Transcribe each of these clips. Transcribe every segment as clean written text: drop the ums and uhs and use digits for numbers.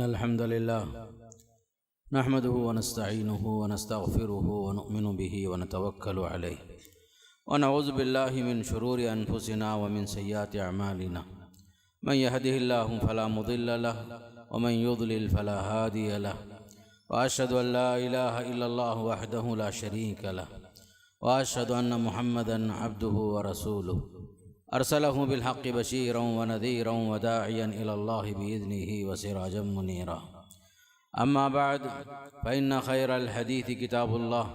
इन्नल हम्दुलिल्लाह नहमदुहु व नस्तईनुहु व नस्तगफिरुहु व नु'मिनु बिही व नतवक्कलु अलैहि व नऊज़ु बिल्लाहि मिन शुरूरि अनफुसिना व मिन सय्यिआति अअमालिना मन यहदिहिल्लाहु फला मुदिल्ल लहु व मन युद्लिल फला हादिय लहु व अशहदु अन ला इलाहा इल्लल्लाहु वहदहु ला शरीक लहु व अशहदु अन्न मुहम्मदन अब्दुहु व रसूलुहु अरसलहु बिलहक़्क़ि बशीरन व नज़ीरन व दाइयन इलल्लाहि बिइज़्निहि व सिराजम मुनीरा। अम्मा बाद फ़इन्न खैरल हदीथि किताबुल्लाह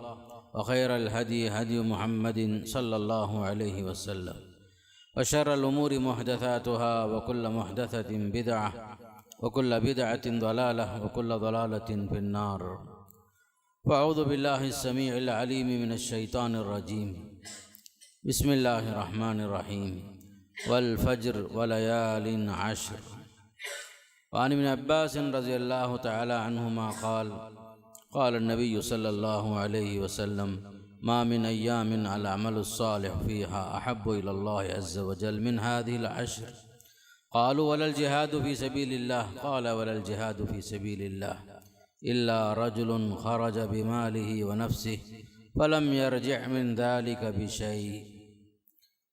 व खैरल हदी हदी मुहम्मदिन सल्लल्लाहु अलैहि वसल्लम व शर्रल उमूरि मुहदसातुहा व कुल्लु मुहदसतिन बिदअह व कुल्लु बिदअतिन दलालह व कुल्लु दलालतिन फिन्नार। फ़अऊज़ु बिल्लाहिस समीइल अलीम मिनश शैतानिर रजीम। बिस्मिल्लाहिर रहमानिर रहीम। वल फज्र व लयालिन अश्र। वान इब्न अब्बास रज़ियल्लाहु तआला अन्हुमा क़ाल क़ाल नबी सल्लल्लाहु अलैहि वसल्लम मा मिन अय्यामिन अल अमलुस सालिह फ़ीहा अहब्बु इलल्लाहि अज़्ज़ व जल मिन हाज़िहिल अश्र। क़ालू वलल जिहादु फ़ी सबीलिल्लाह क़ाल वलल जिहादु फ़ी सबीलिल्लाह इल्ला रजुलुन ख़रज बिमालिहि व नफ़्सिहि फ़लम यरजिअ मिन ज़ालिका बिशै।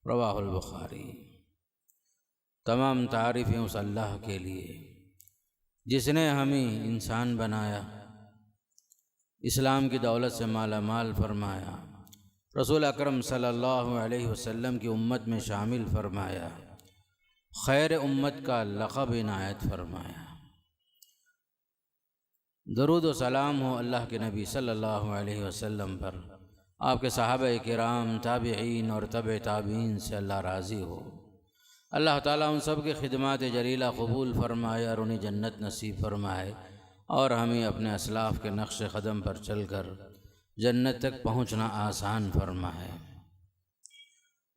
रवाहुल बुखारी। तमाम तारीफ़ें उस अल्लाह के लिए जिसने हमें इंसान बनाया, इस्लाम की दौलत से माला माल फरमाया, रसूल अकरम सल्लल्लाहु अलैहि वसल्लम की उम्मत में शामिल फरमाया, खैर उम्मत का लक़ब इनायत फरमाया। दरूद व सलाम हो अल्लाह के नबी सल्लल्लाहु अलैहि वसल्लम पर, आपके सहाबा किराम, ताबिईन और तबे ताबीन से अल्लाह राज़ी हो। अल्लाह ताला उन सब की खिदमत जलीला कबूल फरमाए और उन्हें जन्नत नसीब फरमाए और हमें अपने असलाफ़ के नक्श क़दम पर चलकर जन्नत तक पहुँचना आसान फरमाए।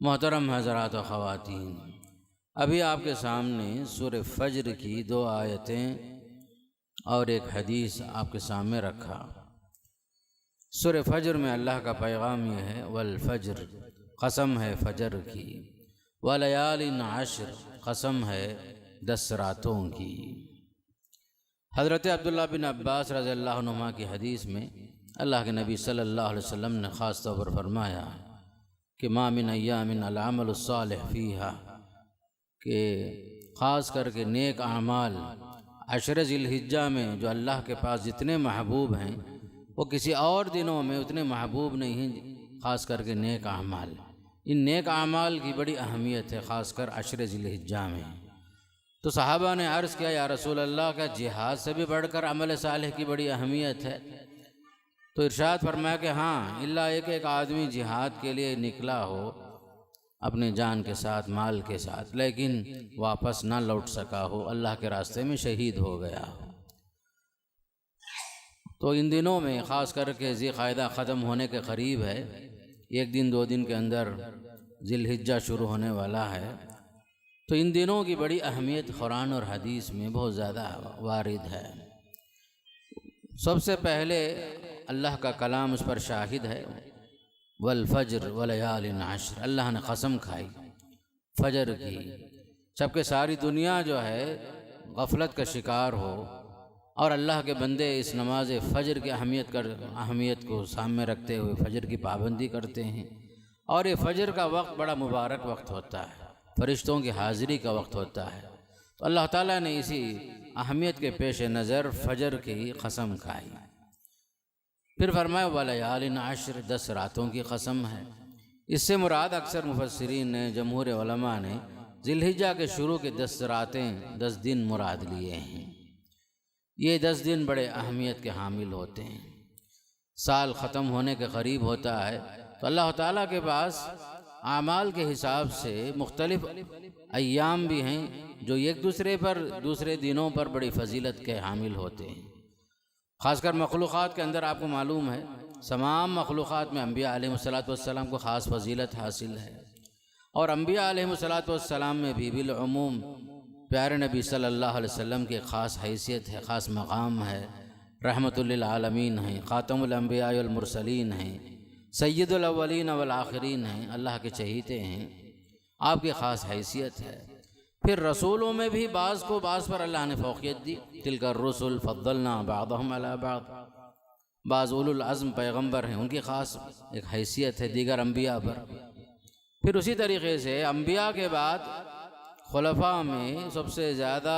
मोहतरम हज़रात व ख़वातीन, अभी आपके सामने सूरह फ़ज्र की 2 आयतें और एक हदीस आपके सामने रखा। सूरह फ़ज्र में अल्लाह का पैगाम यह है, वल फ़ज्र, कसम है फ़ज्र की, व लयालिन अश्र, कसम है 10 रातों की। हज़रत अब्दुल्लाह बिन अब्बास रज़ियल्लाहु अन्हुमा की हदीस में अल्लाह के नबी सल्लल्लाहु अलैहि वसल्लम ने ख़ास तौर पर फरमाया कि मा मिन अय्यामिन अल अमलुस सालिह फ़ीहा, कि ख़ास करके नेक अमाल अशर ज़िलहिज्जा में जो अल्लाह के पास जितने महबूब हैं वो किसी और दिनों में उतने महबूब नहीं हैं, ख़ास करके नेक अमाल। इन नेक अमाल की बड़ी अहमियत है, ख़ासकर अशर ज़िलहिज्जा में। तो सहाबा ने अर्ज़ किया, या रसूल अल्लाह, का जिहाद से भी बढ़कर अमल सालिह की बड़ी अहमियत है? तो इरशाद फरमाया कि हाँ, इल्ला एक आदमी जिहाद के लिए निकला हो अपनी जान के साथ, माल के साथ, लेकिन वापस ना लौट सका हो, अल्लाह के रास्ते में शहीद हो गया हो। तो इन दिनों में ख़ास करके ज़िलक़ाइदा ख़त्म होने के करीब है, 1 दिन 2 दिन के अंदर ज़िलहिज्जा शुरू होने वाला है। तो इन दिनों की बड़ी अहमियत कुरान और हदीस में बहुत ज़्यादा वारिद है। सबसे पहले अल्लाह का कलाम उस पर शाहिद है, वल फ़ज्र व लयालिन अश्र। अल्लाह ने कसम खाई फ़ज्र की, जबकि सारी दुनिया जो है गफलत का शिकार हो और अल्लाह के बंदे इस नमाज फ़ज्र की अहमियत को सामने रखते हुए फ़ज्र की पाबंदी करते हैं। और ये फ़ज्र का वक्त बड़ा मुबारक वक्त होता है, फ़रिश्तों की हाज़िरी का वक्त होता है। तो अल्लाह ताला ने इसी अहमियत के पेश नज़र फ़ज्र की कसम खाई। फिर फरमाया व लयालिन अश्र, 10 रातों की कसम है। इससे मुराद अक्सर मुफस्सिरीन ने, जमहूर उलमा ने ज़िलहिज्जा के शुरू के 10 रातें, 10 दिन मुराद लिए हैं। ये 10 दिन बड़े अहमियत के हामिल होते हैं। साल ख़त्म होने के करीब होता है तो अल्लाह ताला के पास आमाल के हिसाब से मुख्तलिफ अय्याम भी हैं जो एक दूसरे दिनों पर बड़ी फजीलत के हामिल होते हैं। ख़ासकर मखलूक़ात के अंदर आपको मालूम है, तमाम मखलूक़ात में अम्बिया अलैहिमुस्सलातु वस्सलाम को ख़ास फजीलत हासिल है और अम्बिया अलैहिमुस्सलातु वस्सलाम में भी बिलअमूम प्यारे नबी सल्लल्लाहु अलैहि वसल्लम की ख़ास हैसियत है, ख़ास मक़ाम है, रहमतुल लिल आलमीन हैं, ख़ातमुल अंबिया वल मुरसलीन हैं, सय्यदुल अव्वलीन वल आखिरीन हैं, अल्लाह के चहीते हैं, आपकी ख़ास हैसियत है। फिर रसूलों में भी बाज़ को बाज़ पर अल्लाह ने फ़ौक़ियत दी। तिलका रसूल फद्दलना बादहुम अला बाद, बाज़ उलुल अज़्म पैगम्बर हैं, उनकी ख़ास एक हैसियत है दीगर अम्बिया पर। फिर उसी तरीक़े से अम्बिया के बाद खुलफ़ा में सबसे ज़्यादा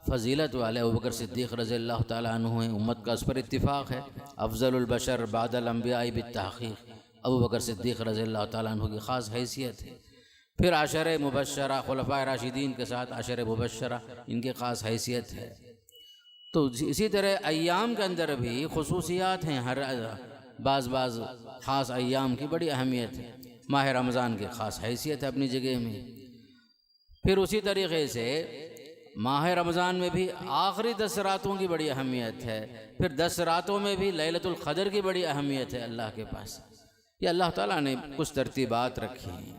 फ़जीलत वाले अबू बकर सिद्दीक़ रज़ियल्लाहु ताला अन्हु हैं। उम्मत का उस पर इत्तिफ़ाक़ है। अफ़ज़लुल बशर बादल अम्बिया बित्तहक़ीक़ अबू बकर सिद्दीक़ रज़ियल्लाहु ताला अन्हु की ख़ास हैसियत है। फिर आशरे मुबश्शरा खुलफ़ाए राशिदीन के साथ आशरे मुबश्शरा इनकी ख़ास हैसियत है। तो इसी तरह अय्याम के अंदर भी खुसूसियात हैं। हर बाज़ ख़ास अय्याम की बड़ी अहमियत है। माह रमज़ान की ख़ास हैसियत है अपनी जगह में। फिर उसी तरीक़े से माह रमज़ान में भी आखिरी 10 रातों की बड़ी अहमियत है। फिर 10 रातों में भी लैलतुल क़द्र की बड़ी अहमियत है अल्लाह के पास। ये अल्लाह ताला ने कुछ तरतीबात रखी हैं।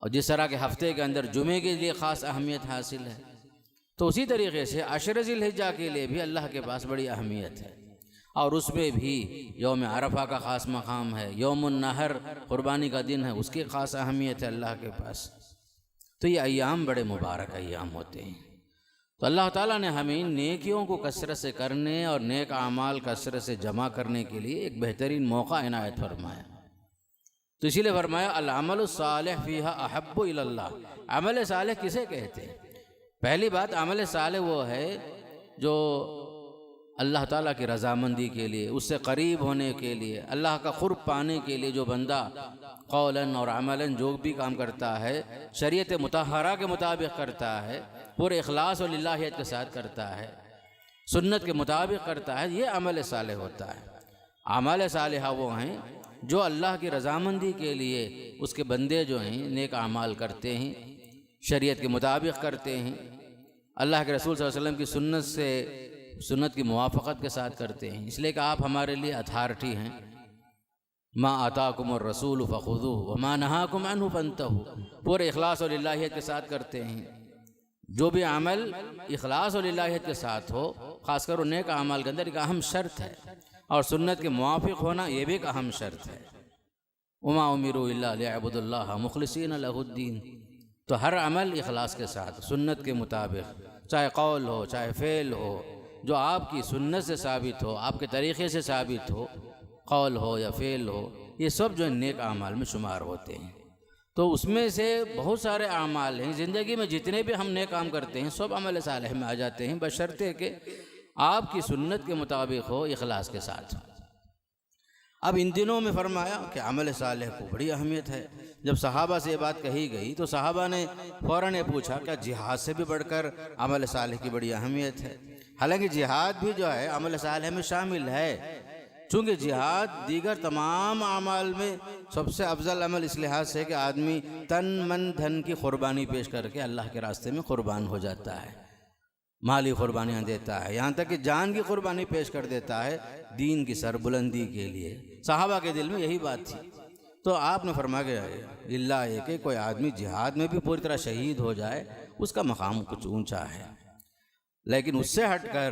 और जिस तरह के हफ़्ते के अंदर जुमे के लिए ख़ास अहमियत हासिल है, तो उसी तरीक़े से अशर ज़िलहिज्जा के लिए भी अल्लाह के पास बड़ी अहमियत है। और उसमें भी यौम अरफा का ख़ास मकाम है। यौमुन नहर क़ुरबानी का दिन है, उसकी ख़ास अहमियत है अल्लाह के पास। तो ये अय्याम बड़े मुबारक अय्याम होते हैं। तो अल्लाह ताला ने हमें नेकियों को कसरत से करने और नेक आमाल कसरत से जमा करने के लिए एक बेहतरीन मौका इनायत फरमाया। तो इसीलिए फरमाया अल अमलु सालिह फ़ीहा अहब्बु इलल्लाह। अमल सालिह किसे कहते हैं? पहली बात, अमल सालिह वो है जो अल्लाह ताला की रज़ामंदी के लिए, उससे करीब होने के लिए, अल्लाह का क़ुर्ब पाने के लिए जो बंदा क़ौलन और अमलन जो भी काम करता है शरीयत मुतहरा के मुताबिक करता है, पूरे इखलास और लिल्लाहियत के साथ करता है, सुन्नत के मुताबिक करता है, ये अमल सालिह होता है। अमल सालिह वो हैं जो अल्लाह की रज़ामंदी के लिए उसके बंदे जो हैं नेक अमाल करते हैं, शरीयत के मुताबिक करते हैं, अल्लाह के रसूल सल्लल्लाहु अलैहि वसल्लम की सुन्नत की मुवाफ़क़त के साथ करते हैं। इसलिए कि आप हमारे लिए अथॉरिटी हैं। मा आताकुमुर रसूल फ़ख़ुज़ूहु व मा नहाकुम अन्हु फ़ंतहू। पूरे इखलास और लिल्लाहियत के साथ करते हैं। जो भी अमल इखलास और लिल्लाहियत के साथ हो, ख़ासकर वो नेक अमाल के अंदर एक अहम शर्त है। और सुन्नत के मुवाफ़िक़ होना ये भी एक अहम शर्त है। वमा उमिरू इल्ला लियअबुदुल्लाह मुख़लिसीन लहुद्दीन। तो हर अमल इखलास के साथ सुन्नत के मुताबिक, चाहे कौल हो चाहे फ़ेल हो, जो आपकी सुन्नत से साबित हो, आपके तरीक़े से साबित हो, कौल हो या फ़ेल हो, ये सब जो नेक आमाल में शुमार होते हैं। तो उसमें से बहुत सारे आमाल हैं। ज़िंदगी में जितने भी हम नेक काम करते हैं सब अमल सालिह में आ जाते हैं, बशर्ते कि आपकी सुन्नत के मुताबिक हो, इखलास के साथ। अब इन दिनों में फरमाया कि अमल सालिह को बड़ी अहमियत है। जब सहाबा से ये बात कही गई तो सहाबा ने फ़ौरन ये पूछा क्या जिहाद से भी बढ़कर अमल सालिह की बड़ी अहमियत है? हालांकि जिहाद भी जो है अमल सालिह में शामिल है, चूँकि जिहाद दीगर तमाम अमाल में सबसे अफजल अमल इस लिहाज से कि आदमी तन मन धन की क़ुरबानी पेश करके अल्लाह के रास्ते में क़ुरबान हो जाता है, माली क़ुरबानियाँ देता है, यहाँ तक कि जान की क़ुरबानी पेश कर देता है दीन की सरबुलंदी के लिए। सहाबा के दिल में यही बात थी। तो आपने फरमाया इल्ला ये कि कोई आदमी जिहाद में भी पूरी तरह शहीद हो जाए, उसका मकाम कुछ ऊंचा है। लेकिन उससे हटकर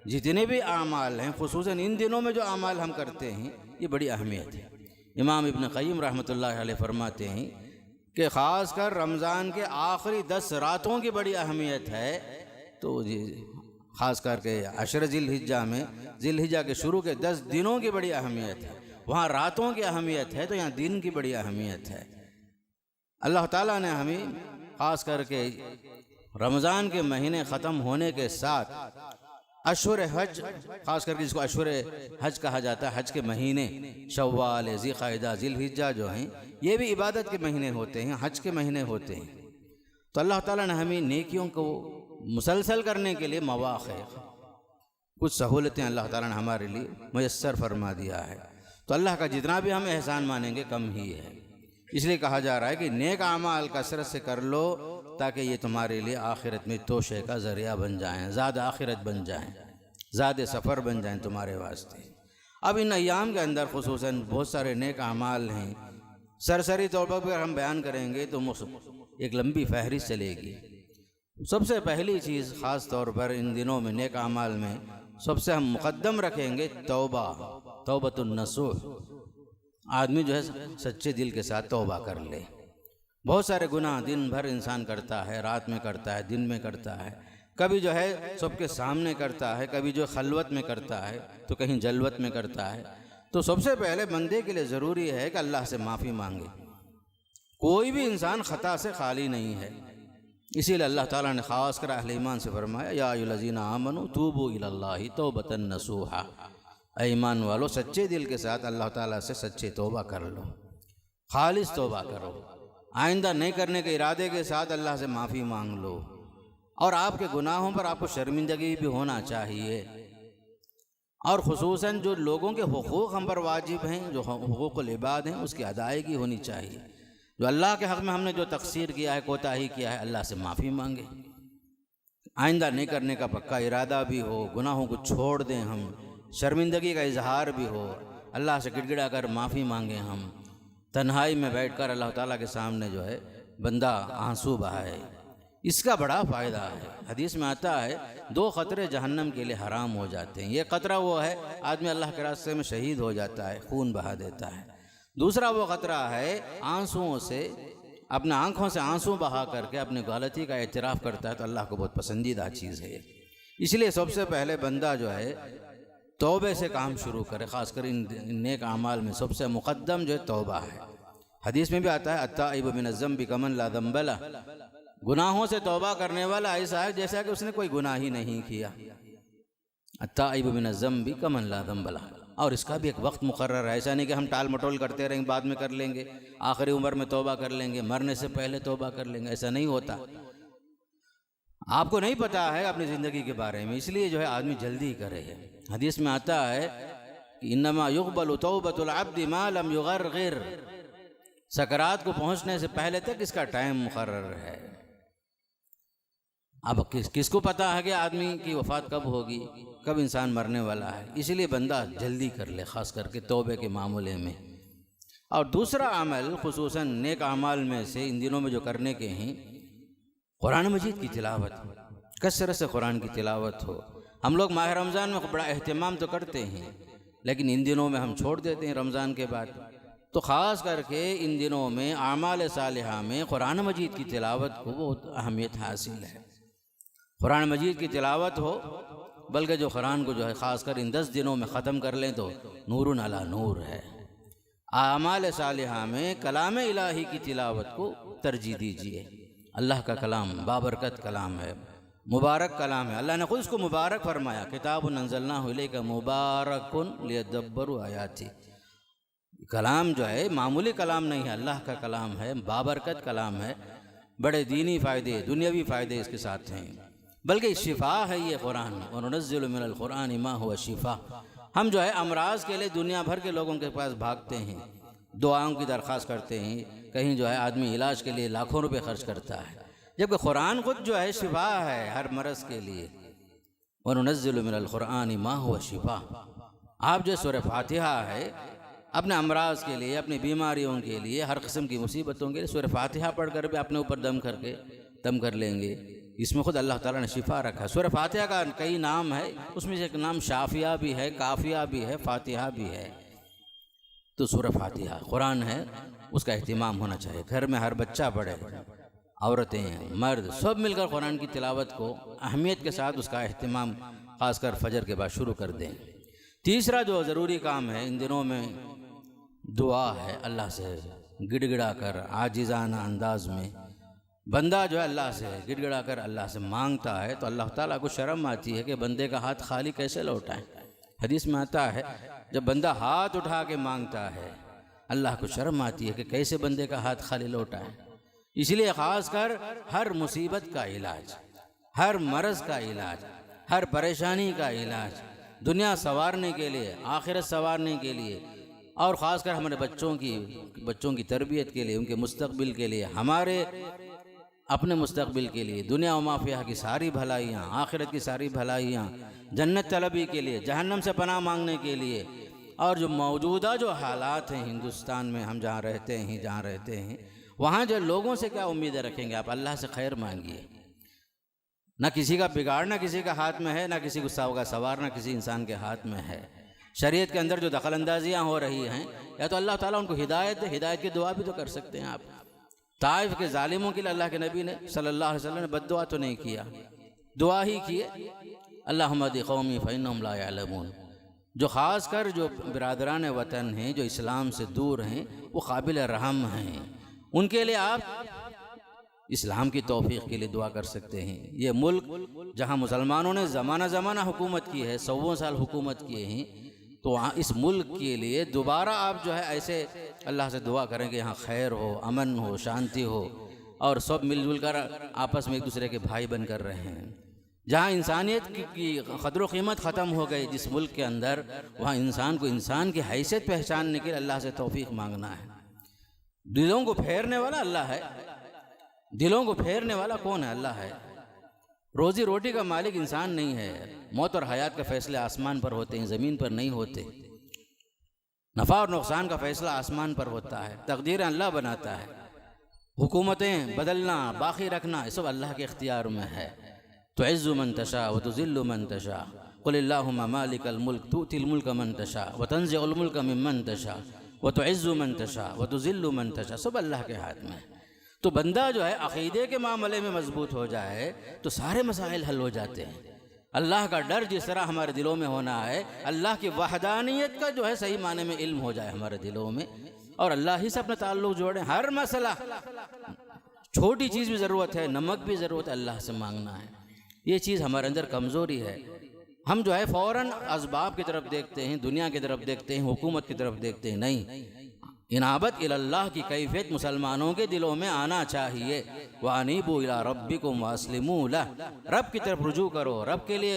जितने भी आमाल हैं, खुसूसन इन दिनों में जो आमाल हम करते हैं, ये बड़ी अहमियत है। इमाम इब्न क़य्यिम रहमतुल्लाह अलैह फरमाते हैं कि ख़ासकर रमज़ान के आखिरी 10 रातों की बड़ी अहमियत है। तो ख़ास करके अशर ज़िलहिज्जा में, ज़िलहिज्जा के शुरू के 10 दिनों की बड़ी अहमियत है। वहाँ रातों की अहमियत है तो यहाँ दिन की बड़ी अहमियत है। अल्लाह ताला ने हमें ख़ास करके रमज़ान के महीने ख़त्म होने के साथ अशुर हज, ख़ास करके जिसको अशुर हज कहा जाता है, हज के महीने शव्वाल, ज़िलक़ाइदा, ज़िलहिज्जा जो हैं, ये भी इबादत के महीने होते हैं, हज के महीने होते हैं। तो अल्लाह ताला ने हमें नेकियों को मुसलसल करने के लिए मवाक़े, कुछ सहूलतें अल्लाह ताला ने हमारे लिए मुयस्सर फरमा दिया है। तो अल्लाह का जितना भी हम एहसान मानेंगे कम ही है। इसलिए कहा जा रहा है कि नेक आमाल कसरत से कर लो ताकि ये तुम्हारे लिए आखिरत में तोशे का ज़रिया बन जाएं, ज़्यादा आखिरत बन जाएं, ज़्यादा सफ़र बन जाएं तुम्हारे वास्ते। अब इन अय्याम के अंदर खुसूसन बहुत सारे नेक आमाल हैं। सरसरी तौर पर हम बयान करेंगे तो एक लंबी फहरिस्त चलेगी। सबसे पहली चीज़ ख़ास तौर पर इन दिनों में नेक आमाल में सबसे हम मुक़द्दम रखेंगे तौबा, तौबतुन नसूह। आदमी जो है सच्चे दिल के साथ तौबा कर ले। बहुत सारे गुनाह दिन भर इंसान करता है, रात में करता है, दिन में करता है, कभी जो है सबके सामने करता है, कभी जो खलवत में करता है, तो कहीं जलवत में करता है। तो सबसे पहले बंदे के लिए ज़रूरी है कि अल्लाह से माफ़ी मांगे। कोई भी इंसान ख़ता से खाली नहीं है। इसीलिए अल्लाह ताला ने ख़ास कर अहले ईमान से फरमाया, या अय्युहल्लज़ीना आमनू तूबू इलल्लाहि तौबतन नसूहा, ऐ ईमान वालो सच्चे दिल के साथ अल्लाह ताला से सच्चे तौबा कर लो, खालिस तौबा करो, आइंदा नहीं करने के इरादे के साथ अल्लाह से माफ़ी मांग लो। और आपके गुनाहों पर आपको शर्मिंदगी भी होना चाहिए। और ख़ुसूसन जो लोगों के हुकूक़ हम पर वाजिब हैं, जो हुकूक़ुल इबाद हैं, उसकी अदायगी होनी चाहिए। जो अल्लाह के हक़ में हमने जो तक़सीर किया है, कोताही किया है, अल्लाह से माफ़ी मांगे, आइंदा नहीं करने का पक्का इरादा भी हो, गुनाहों को छोड़ दें हम, शर्मिंदगी का इजहार भी हो, अल्लाह से गिड़गिड़ा कर माफ़ी मांगें हम, तन्हाई में बैठकर अल्लाह ताला के सामने जो है बंदा आंसू बहाए। इसका बड़ा फ़ायदा है। हदीस में आता है 2 क़तरे जहन्नम के लिए हराम हो जाते हैं। ये क़तरा वो है आदमी अल्लाह के रास्ते में शहीद हो जाता है, खून बहा देता है। दूसरा वो ख़तरा है आंसुओं से, अपने आँखों से आंसू बहा करके अपनी गलती का एतराफ़ करता है, तो अल्लाह को बहुत पसंदीदा चीज़ है। इसलिए सबसे पहले बंदा जो है तौबे से काम शुरू करे। ख़ासकर इन नेक अमाल में सबसे मुक़द्दम जो है तौबा है। हदीस में भी आता है, अत्ताइबु मिनज़्ज़म्बि कमन ला ज़म्ब लह, गुनाहों से तौबा करने वाला ऐसा है जैसा कि उसने कोई गुनाह ही नहीं किया। अत्ताइबु मिनज़्ज़म्बि कमन ला ज़म्ब लह। और इसका भी एक वक्त मुकर्रर है। ऐसा नहीं कि हम टाल मटोल करते रहेंगे, बाद में कर लेंगे, आखिरी उम्र में तौबा कर लेंगे, मरने से पहले तौबा कर लेंगे, ऐसा नहीं होता। आपको नहीं पता है अपनी ज़िंदगी के बारे में, इसलिए जो है आदमी जल्दी करे। हदीस में आता है कि इन्नमा युक़बलु तौबतुल अब्दि मा लम युग़रग़िर, सकरात को पहुँचने से पहले तक इसका टाइम मुकर्रर है। अब किसको पता है कि आदमी की वफ़ात कब होगी, कब इंसान मरने वाला है। इसलिए बंदा जल्दी कर ले, ख़ास करके तौबे के मामले में। और दूसरा अमल खुसूसन नेक अमाल में से इन दिनों में जो करने के हैं, कुरान मजीद की तिलावत, कसरत से कुरान की तिलावत हो। हम लोग माह रमज़ान में बड़ा अहतमाम तो करते हैं, लेकिन इन दिनों में हम छोड़ देते हैं रमज़ान के बाद। तो ख़ास करके इन दिनों में आमाल सालिहा में कुरान मजीद की तिलावत को बहुत अहमियत हासिल है। कुरान मजीद की तिलावत हो, बल्कि जो कुरान को जो है ख़ासकर इन 10 दिनों में ख़त्म कर लें तो नूरुन अला नूर है। आमाल सालिहा में कलाम इलाही की तिलावत को तरजीह दीजिए। अल्लाह का कलाम बाबरकत कलाम है, मुबारक कलाम है। अल्लाह ने खुद उसको मुबारक फरमाया, किताबुन अंज़लनाहु इलैका मुबारकुन लियदब्बरू आयाती। कलाम जो है मामूली कलाम नहीं है, अल्लाह का कलाम है, बाबरकत कलाम है। बड़े दीनी फ़ायदे, दुनियावी फ़ायदे इसके साथ हैं, बल्कि शिफा है ये कुरान। और नज़्ज़िलु मिनल कुरान मा हुवा शिफा। हम जो है अमराज के लिए दुनिया भर के लोगों के पास भागते हैं, दुआओं की दरख्वास्त करते हैं, कहीं जो है आदमी इलाज के लिए लाखों रुपए खर्च करता है, जबकि कुरान खुद जो है शिफा है हर मरज़ के लिए। और नज़्ज़िलु मिनल कुरान मा हुवा शिफा। आप जो सूरह फातिहा है अपने अमराज के लिए, अपनी बीमारियों के लिए, हर किस्म की मुसीबतों के लिए सूरह फातिहा पढ़ कर भी अपने ऊपर दम कर लेंगे। इसमें खुद अल्लाह ताला ने शिफा रखा। सूरह फातिहा का कई नाम है, उसमें से एक नाम शाफिया भी है, काफिया भी है, फातिहा भी है। तो सूरह फातिहा कुरान है, उसका एहतिमाम होना चाहिए। घर में हर बच्चा पढ़े, औरतें मर्द सब मिलकर कुरान की तिलावत को अहमियत के साथ उसका एहतिमाम ख़ासकर फजर के बाद शुरू कर दें। तीसरा जो ज़रूरी काम है इन दिनों में दुआ है। अल्लाह से गिड़गिड़ा कर आजिज़ाना अंदाज में बंदा जो है अल्लाह से गिड़गिड़ा कर अल्लाह से मांगता है, तो अल्लाह ताला को शर्म आती है कि बंदे का हाथ खाली कैसे लौटाएं। हदीस में आता है जब बंदा हाथ उठा के मांगता है, अल्लाह को शर्म आती है कि कैसे बंदे का हाथ खाली लौटाएं। इसलिए ख़ास कर हर मुसीबत का इलाज, हर मरज़ का इलाज, हर परेशानी का इलाज, दुनिया संवारने के लिए, आखिरत संवारने के लिए, और ख़ासकर हमारे बच्चों की तरबियत के लिए, उनके मुस्तक़बिल के लिए, हमारे अपने मुस्तक़बिल के लिए, दुनिया व माफिया की सारी भलाइयाँ, आखिरत की सारी भलाइयाँ, जन्नत तलबी के लिए, जहन्नम से पनाह मांगने के लिए। और जो मौजूदा जो हालात हैं हिंदुस्तान में, हम जहाँ रहते हैं वहाँ जो लोगों से क्या उम्मीदें रखेंगे आप? अल्लाह से खैर मांगिए। ना किसी का बिगाड़ना किसी का हाथ में है, ना किसी गुस्सा का सवारना किसी इंसान के हाथ में है। शरीयत के अंदर जो दखल अंदाजियाँ हो रही हैं, या तो अल्लाह ताला उनको हिदायत दे, हिदायत की दुआ भी तो कर सकते हैं आप। ताइफ के जालिमों के लिए अल्लाह के नबी ने सल्लल्लाहु अलैहि वसल्लम ने बद्दुआ तो नहीं किया, दुआ ही किए, अल्लाहुम्मा हदी कौमी फ़इन्नहुम ला यअलमून। जो ख़ास कर जो बिरादरान वतन हैं, जो इस्लाम से दूर हैं, वो काबिल रहम हैं, उनके लिए आप इस्लाम की तौफ़ीक़ के लिए दुआ कर सकते हैं। ये मुल्क जहाँ मुसलमानों ने ज़माना हुकूमत की है, 100 साल हुकूमत किए हैं, तो वहाँ इस मुल्क के लिए दोबारा आप जो है ऐसे अल्लाह से दुआ करें कि यहाँ खैर हो, अमन हो, शांति हो और सब मिलजुल कर आपस में एक दूसरे के भाई बन कर रहे हैं। जहाँ इंसानियत की क़द्र क़ीमत ख़त्म हो गई जिस मुल्क के अंदर, वहाँ इंसान को इंसान की हैसियत पहचानने के लिए अल्लाह से तौफ़ीक़ मांगना है। दिलों को फेरने वाला अल्लाह है। दिलों को फेरने वाला कौन है? अल्लाह है। रोज़ी रोटी का मालिक इंसान नहीं है। मौत और हयात का फ़ैसले आसमान पर होते हैं, ज़मीन पर नहीं होते। नफ़ा और नुकसान का फ़ैसला आसमान पर होता है। तकदीर अल्लाह बनाता है। हुकूमतें बदलना, बाकी रखना, ये सब अल्लाह के इख्तियार में है। तुइज़्ज़ु मन तशा व तुज़िल्लु मन तशा, क़ुल अल्लाहुम्मा मालिकल मुल्क तु'तिल मुल्क मन तशा व तंज़िउल मुल्क मिम्मन तशा व तुइज़्ज़ु मन तशा व तुज़िल्लु मन तशा। सब अल्लाह के हाथ में। तो बंदा जो है अक़ीदे के मामले में मजबूत हो जाए तो सारे मसाइल हल हो जाते हैं। अल्लाह का डर जिस तरह हमारे दिलों में होना है, अल्लाह की वहदानियत का जो है सही माने में इल्म हो जाए हमारे दिलों में, और अल्लाह ही से अपना ताल्लुक़ जोड़ें। हर मसला, छोटी चीज़ भी ज़रूरत है, नमक भी ज़रूरत है, अल्लाह से मांगना है। ये चीज़ हमारे अंदर कमज़ोरी है। हम जो है फ़ौरन असबाब की तरफ देखते हैं, दुनिया की तरफ देखते हैं, हुकूमत की तरफ देखते हैं। नहीं, इनाबत इल्लाह की कैफियत मुसलमानों के दिलों में आना चाहिए। व अनीबू इला रब्बिकुम वअस्लिमू लह, रब की तरफ रुजू करो, रब के लिए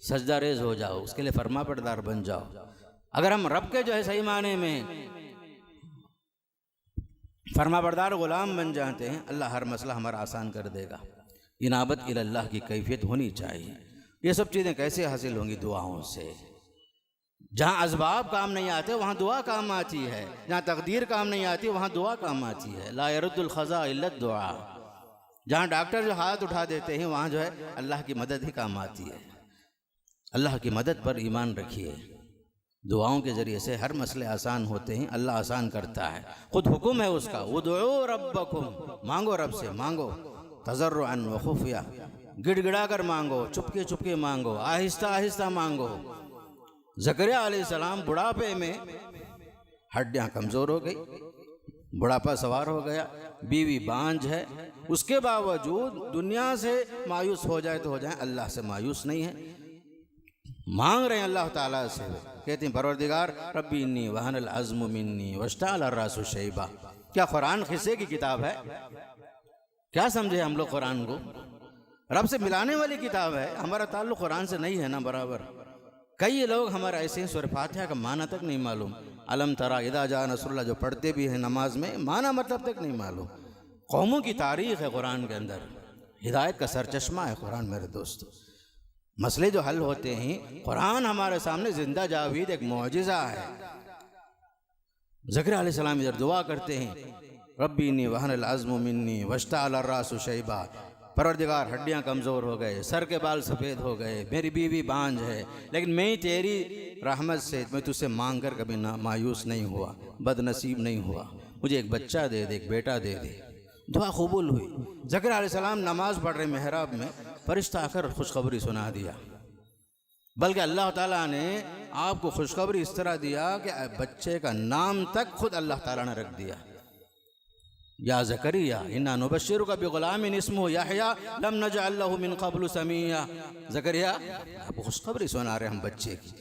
सजदा रेज़ हो जाओ, उसके लिए फरमा बरदार बन जाओ। अगर हम रब के जो है सही माने में फरमा बरदार ग़ुलाम बन जाते हैं, अल्लाह हर मसला हमारा आसान कर देगा। इनाबत इल्लाह की कैफियत होनी चाहिए। ये सब चीज़ें कैसे हासिल होंगी? दुआओं से। जहाँ असबाब काम नहीं आते वहाँ दुआ काम आती है, जहाँ तकदीर काम नहीं आती वहाँ दुआ काम आती है। ला यरुद्दुल ख़ज़ा इल्ला दुआ। जहाँ डॉक्टर जो हाथ उठा देते हैं वहाँ जो है अल्लाह की मदद ही काम आती है। अल्लाह की मदद पर ईमान रखिए। दुआओं के ज़रिए से हर मसले आसान होते हैं, अल्लाह आसान करता है। ख़ुद हुक्म है उसका, उदऊ रब्बकुम, मांगो रब से, मांगो तज़र्रुअन व खुफ़िया, गिड़गिड़ा कर मांगो, चुपके चुपके मांगो, आहिस्ता आहिस्ता मांगो। ज़करिया अलैहिस्सलाम बुढ़ापे में हड्डियाँ कमज़ोर हो गई, बुढ़ापा सवार हो गया, बीवी बांझ है, उसके बावजूद दुनिया से मायूस हो जाए तो हो जाए, अल्लाह से मायूस नहीं है। मांग रहे हैं अल्लाह ताला से, कहते हैं परवरदिगार रब्बी इन्नी वहनल अज़्मु मिन्नी वश्तअल अर्रासु शैबा। क्या कुरान क़िस्से की किताब है? क्या समझे हम लोग कुरान को? रब से मिलाने वाली किताब है। हमारा ताल्लुक़ कुरान से नहीं है ना बराबर। कई लोग हमारा ऐसे हैं, सूरह फातिहा का माना तक नहीं मालूम। अलम तरा इदा जा नसरुल्लाह जो पढ़ते भी हैं नमाज में, माना मतलब तक नहीं मालूम। कौमों की तारीख़ है कुरान के अंदर, हिदायत का सरचश्मा है कुरान मेरे दोस्तों। मसले जो हल होते हैं, कुरान हमारे सामने जिंदा जावीद एक मौजिज़ा है। ज़करिया अलैहिस्सलाम इधर दुआ करते हैं, रब्बी इन्नी वहनल अज़्मु मिन्नी वश्तअल अर्रासु शैबा। परवरदिगार हड्डियाँ कमज़ोर हो गए, सर के बाल सफ़ेद हो गए, मेरी बीवी बांझ है, लेकिन मैं तेरी रहमत से, मैं तुझसे मांग कर कभी ना मायूस नहीं हुआ, बदनसीब नहीं हुआ। मुझे एक बच्चा दे दे, एक बेटा दे दे। दुआ कबूल हुई। ज़करिया अलैहिस्सलाम नमाज़ पढ़ रहे मेहराब में, फरिश्ता आकर खुशखबरी सुना दिया। बल्कि अल्लाह ताला ने आपको खुशखबरी इस तरह दिया कि बच्चे का नाम तक खुद अल्लाह ताला ने रख दिया। या ज़करिया इन्ना नुबश्शिरुका बिग़ुलामिन इस्मुहु यहया लम नजअल लहु मिन क़ब्लु समिया। ज़करिया आपको खुशखबरी सुना रहे हम बच्चे की,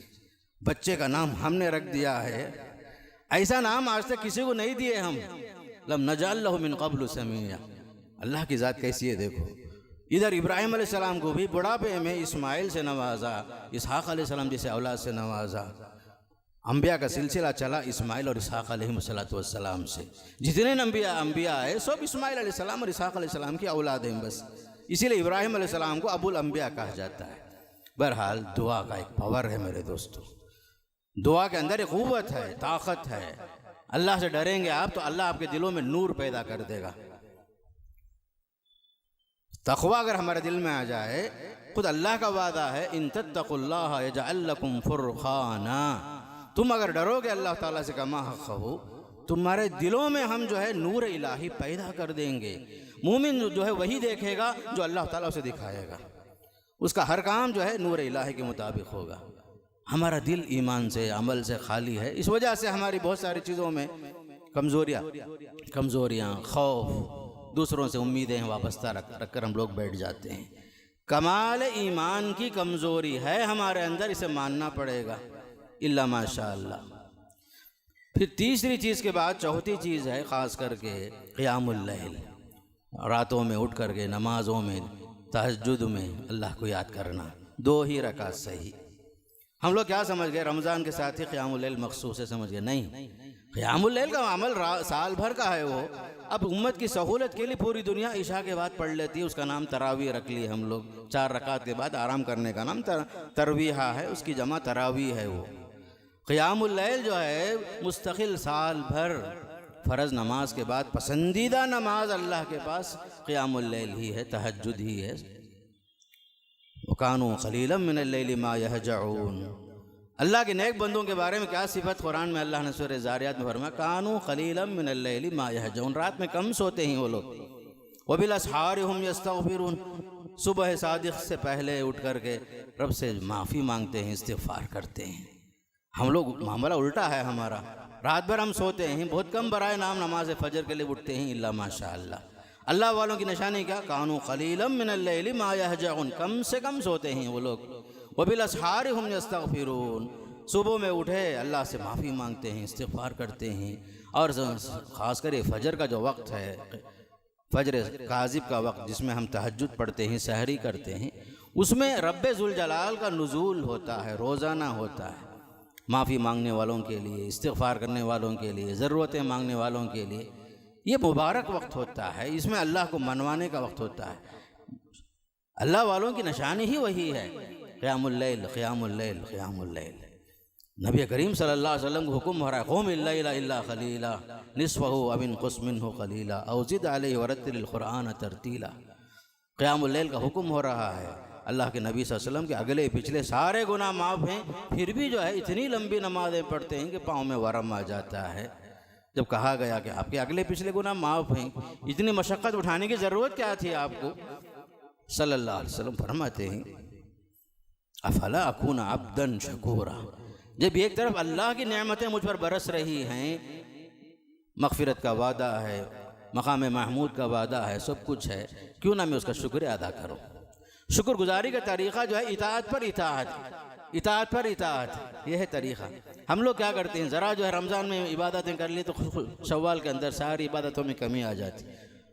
बच्चे का नाम हमने रख दिया है। ऐसा नाम आज तक किसी को नहीं दिए हम। लम नजअल लहु मिन क़ब्लु समिया। अल्लाह की ज़ात कैसी है देखो। इधर इब्राहिम अलैहिस्सलाम को भी बुढ़ापे में इस्माइल से नवाजा, इसहाक़ अलैहिस्सलाम जैसे औलाद से नवाजा। अम्बिया का सिलसिला चला इस्माइल और इसहाक़ अलैहिस्सलाम से। जितने अम्बिया आए सब इस्माइल अलैहिस्सलाम और इसहाक़ अलैहिस्सलाम की औलाद हैं बस। इसीलिए इब्राहिम अलैहिस्सलाम को अबुल अम्बिया कहा जाता है। बहरहाल दुआ का एक पावर है मेरे दोस्तों, दुआ के अंदर एक क़ुव्वत है, ताकत है। अल्लाह से डरेंगे आप तो अल्लाह आपके दिलों में नूर पैदा कर देगा। तक़वा अगर हमारे दिल में आ जाए, खुद अल्लाह का वादा है, इन तत्तक़ुल्लाह यजअल लकुम फ़ुरक़ाना। तुम अगर डरोगे अल्लाह ताला से कमा हक़ हो, तुम्हारे दिलों में हम जो है नूर इलाही पैदा कर देंगे। मोमिन जो है वही देखेगा जो अल्लाह ताला उसे दिखाएगा। उसका हर काम जो है नूर इलाही के मुताबिक होगा। हमारा दिल ईमान से अमल से खाली है, इस वजह से हमारी बहुत सारी चीज़ों में कमज़ोरियाँ, खौफ, दूसरों से उम्मीदें वाबस्ता रख कर हम लोग बैठ जाते हैं। कमाल ईमान की कमज़ोरी है हमारे अंदर, इसे मानना पड़ेगा, इल्ला माशा अल्लाह। फिर तीसरी चीज़ के बाद चौथी चीज़ है ख़ास करके क़ियामुल लैल, रातों में उठ करके नमाज़ों में तहज्जुद में अल्लाह को याद करना, 2 ही रकात सही। हम लोग क्या समझ गए, रमज़ान के साथ ही क़ियामुल लैल मखसूस है, समझ गए? नहीं, क़ियामुल लैल का अमल साल भर का है वो। अब उम्मत की सहूलत के लिए पूरी दुनिया इशा के बाद पढ़ लेती है, उसका नाम तरावी रख लिए हम लोग। 4 रकात के बाद आराम करने का नाम तरवीहा है, उसकी जमा तरावी है। वो क़ियामुल लैल जो है मुस्तकिल साल भर फ़र्ज़ नमाज के बाद पसंदीदा नमाज अल्लाह के पास क़ियामुल लैल ही है, तहज्जुद ही है। वकानू क़लीलन मिनल लैलि मा यहजऊन। अल्लाह के नेक बंदों के बारे में क्या सिफत कुरान में अल्लाह ने सूरह ज़ारियात में फरमाया, कानू क़लीलन मिनल लैलि मा यहजऊन, रात में कम सोते हैं वो लोग। व बिल असहारि हुम यस्तग़फिरून, सुबह सादिक़ से पहले उठ करके रब से माफ़ी मांगते हैं, इस्तिग़फ़ार करते हैं। हम लोग मामला उल्टा है हमारा, रात भर हम सोते हैं, बहुत कम बराए नाम नमाज फ़जर के लिए उठते हैं, इल्ला माशा अल्लाह। अल्लाह वालों की निशानी क्या, कानू क़लीलन मिनल लैलि मा यहजऊन, कम से कम सोते हैं वो लोग। व बिल असहारि हुम यस्तग़फिरून, सुबह में उठे अल्लाह से माफ़ी मांगते हैं, इस्तिग़फ़ार करते हैं। और ख़ास कर फ़जर का जो वक्त है, फ़जर काज़िब का वक्त जिसमें हम तहज्जुद पढ़ते हैं, सहरी करते हैं, उसमें रब्बे ज़ुल जलाल का नुज़ूल होता है, रोज़ाना होता है। माफ़ी मांगने वालों के लिए, इस्तिग़फ़ार करने वालों के लिए, ज़रूरतें मांगने वालों के लिए ये मुबारक वक्त होता है, इसमें अल्लाह को मनवाने का वक्त होता है। अल्लाह वालों की निशानी ही वही है, क़ियामुल लैल, क़ियामुल लैल, क़ियामुल लैल। नबी करीम सल्लल्लाहु अलैहि वसल्लम को हुक्म हो रहा है, क़ुमिल लैला इल्ला क़लीला निस्फ़हु अव इनक़ुस मिन्हु क़लीला औ ज़िद अलैहि वरत्तिलिल क़ुरआन तरतीला। क़ियामुल लैल का हुक्म हो रहा है। अल्लाह के नबी सल्लल्लाहु अलैहि वसल्लम के अगले पिछले सारे गुनाह माफ़ हैं, फिर भी जो है इतनी लंबी नमाज़ें पढ़ते हैं कि पाँव में वरम आ जाता है। जब कहा गया कि आपके अगले पिछले गुनाह माफ़ हैं, इतनी मशक्क़त उठाने की ज़रूरत क्या थी आपको? सल्लल्लाहु अलैहि वसल्लम फरमाते हैं, अफला अकून अब्दन शकूरा। जब एक तरफ अल्लाह की नेमतें मुझ पर बरस रही हैं, मग़फ़िरत का वादा है, मक़ाम महमूद का वादा है, सब कुछ है, क्यों ना मैं उसका शुक्र अदा करूँ। शुक्रगुजारी का तरीक़ा जो है इताअत पर इताअत, इताअत पर इताअत, यह है तरीक़ा। हम लोग क्या करते हैं, ज़रा जो है रमज़ान में इबादतें कर ली तो शव्वाल के अंदर सारी इबादतों में कमी आ जाती,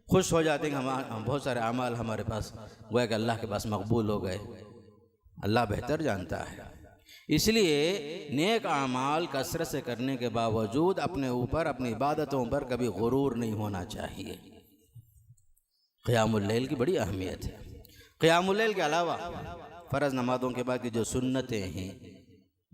खुश हो जाते हैं हम बहुत सारे अमाल हमारे पास गोया कि अल्लाह के पास मकबूल हो गए। अल्लाह बेहतर जानता है, इसलिए नेक अमाल कसरत से करने के बावजूद अपने ऊपर, अपनी इबादतों पर कभी गुरूर नहीं होना चाहिए। क़ियामुल लैल की बड़ी अहमियत है। क़ियामुल लैल के अलावा फ़र्ज़ नमाज़ों के बाद की जो सुन्नतें हैं,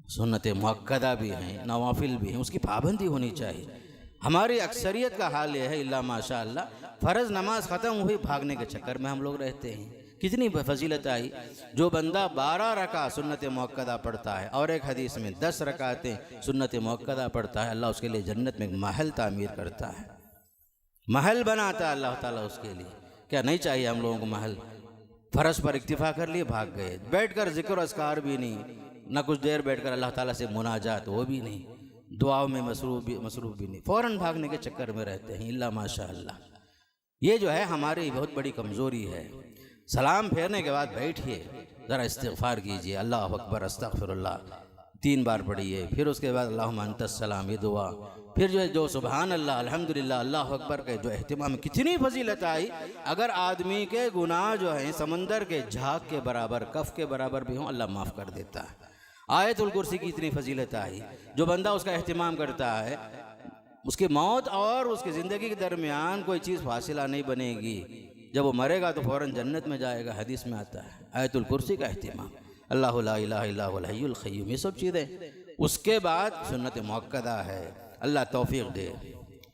सुन्नतें मुअक्कदा भी हैं, नवाफिल भी हैं, उसकी पाबंदी होनी चाहिए। हमारी अक्सरियत का हाल यह है, इल्ला माशा अल्लाह, फ़र्ज़ नमाज ख़त्म हुई भागने के चक्कर में हम लोग रहते हैं। कितनी फजीलत आई, जो बंदा 12 रकात सुन्नत मुअक्कदा पढ़ता है और एक हदीस में 10 रकातें सुन्नत मुअक्कदा पढ़ता है, अल्लाह उसके लिए जन्नत में एक महल तामीर करता है, महल बनाता है अल्लाह ताला उसके लिए। क्या नहीं चाहिए हम लोगों को महल? फ़र्ज़ पर इक्तिफ़ा कर लिए, भाग गए, बैठकर ज़िक्र अस्कार भी नहीं, ना कुछ देर बैठकर अल्लाह ताला से मुनाजात वो भी नहीं, दुआओं में मसरूफ़ भी नहीं, फ़ौरन भागने के चक्कर में रहते हैं, इल्ला माशा अल्लाह। ये जो है हमारी बहुत बड़ी कमज़ोरी है। सलाम फेरने के बाद बैठिए, ज़रा इस्तिग़फ़ार कीजिए, अल्लाह अकबर अस्तग़फ़िरुल्लाह 3 बार पढ़िए, फिर उसके बाद अल्लाहुम्मा अंतस्सलाम, ये दुआ, फिर जो सुबहान अल्लाह, अल्हम्दुलिल्लाह, अल्लाह अकबर के जो एहतिमाम, कितनी फजीलत आई। अगर आदमी के गुनाह जो हैं समंदर के झाग के बराबर, कफ़ के बराबर भी हों, अल्लाह माफ़ कर देता है। आयतुल कुर्सी की इतनी फजीलत आई, जो बंदा उसका एहतिमाम करता है, उसकी मौत और उसकी ज़िंदगी के दरमियान कोई चीज़ फासिला नहीं बनेगी। जब वो मरेगा तो फ़ौरन जन्नत में जाएगा, हदीस में आता है। आयतुल कुर्सी का एहतिमाम, अल्लाहु ला इलाहा इल्ला हुवल हय्युल क़य्यूम, ये सब चीज़ें। उसके बाद सुन्नत मुअक्कदा है, अल्लाह तौफ़ीक़ दे,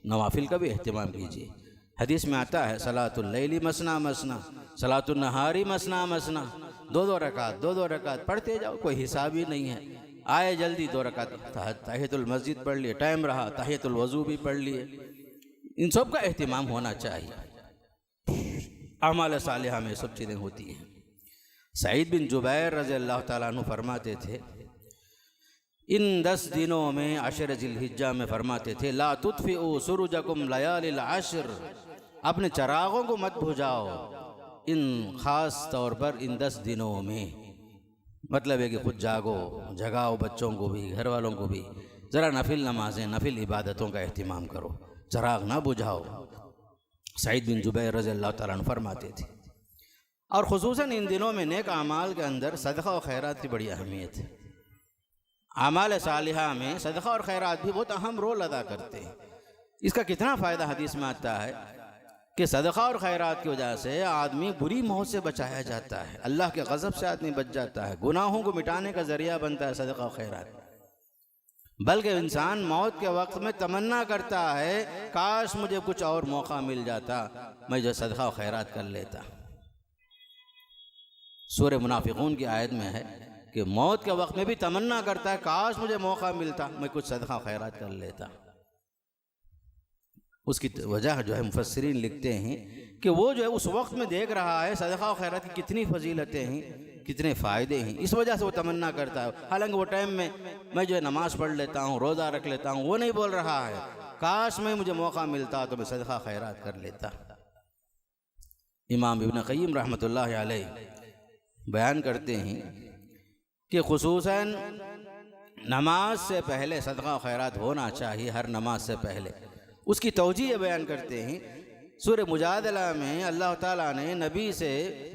नवाफिल का भी एहतिमाम कीजिए। हदीस में आता है, सलातुल लैली मसना मसना, सलातुन नहारी मसना मसना, 2-2 रकात 2-2 रकात पढ़ते जाओ, कोई हिसाब ही नहीं है। आए जल्दी 2 रकात तहियतुल मस्जिद पढ़ लिए, टाइम रहा तहियतुल वज़ू भी पढ़ लिए। इन सब का एहतिमाम होना चाहिए। अमाल सालिहा में सब चीज़ें होती हैं। सईद बिन जुबैर रज़ी अल्लाह ताला अन्हु फरमाते थे, इन 10 दिनों में अशर ज़िलहिज्जा में फरमाते थे, ला तुत्फ़िउ सुरुजकुम लयालिल अशर, अपने चरागों को मत बुझाओ इन ख़ास तौर पर इन 10 दिनों में। मतलब है कि खुद जागो, जगाओ बच्चों को भी, घर वालों को भी, ज़रा नफिल नमाजें, नफिल इबादतों का अहतमाम करो, चराग ना बुझाओ। सईद बिन जुबैर रज़ी अल्लाह ताला अन्हु फरमाते थे। और ख़ुसूसन इन दिनों में नेक आमाल के अंदर सदक़ा और खैरात की बड़ी अहमियत है। आमाल सालिहा में सदक़ा और खैरात भी बहुत अहम रोल अदा करते हैं। इसका कितना फ़ायदा हदीस में आता है कि सदक़ा और खैरात की वजह से आदमी बुरी मौत से बचाया जाता है, अल्लाह के गज़ब से आदमी बच जाता है, गुनाहों को मिटाने का ज़रिया बनता है सदक़ा और खैरात। बल्कि इंसान मौत के वक्त में तमन्ना करता है, काश मुझे कुछ और मौका मिल जाता, मैं जो सदक़ा और खैरात कर लेता। सूरह मुनाफिकून की आयत में है कि मौत के वक्त में भी तमन्ना करता है, काश मुझे मौका मिलता, मैं कुछ सदक़ा और खैरात कर लेता। उसकी वजह जो है मुफस्सिरीन लिखते हैं कि वो जो है उस वक्त में देख रहा है सदक़ा और खैरात की कितनी फजीलतें हैं, कितने फ़ायदे हैं, इस वजह से वो तमन्ना करता है। हालांकि वो टाइम में मैं जो है नमाज़ पढ़ लेता हूँ, रोज़ा रख लेता हूँ, वो नहीं बोल रहा है काश मैं मुझे मौका मिलता तो मैं सदक़ा खैरात कर लेता। इमाम इब्न क़य्यिम रहमतुल्लाहि अलैह बयान करते हैं कि ख़ुसूसन नमाज से पहले सदक़ा खैरात होना चाहिए, हर नमाज से पहले। उसकी तौजीह बयान करते हैं, सूरह मुजादला में अल्लाह ताला ने नबी से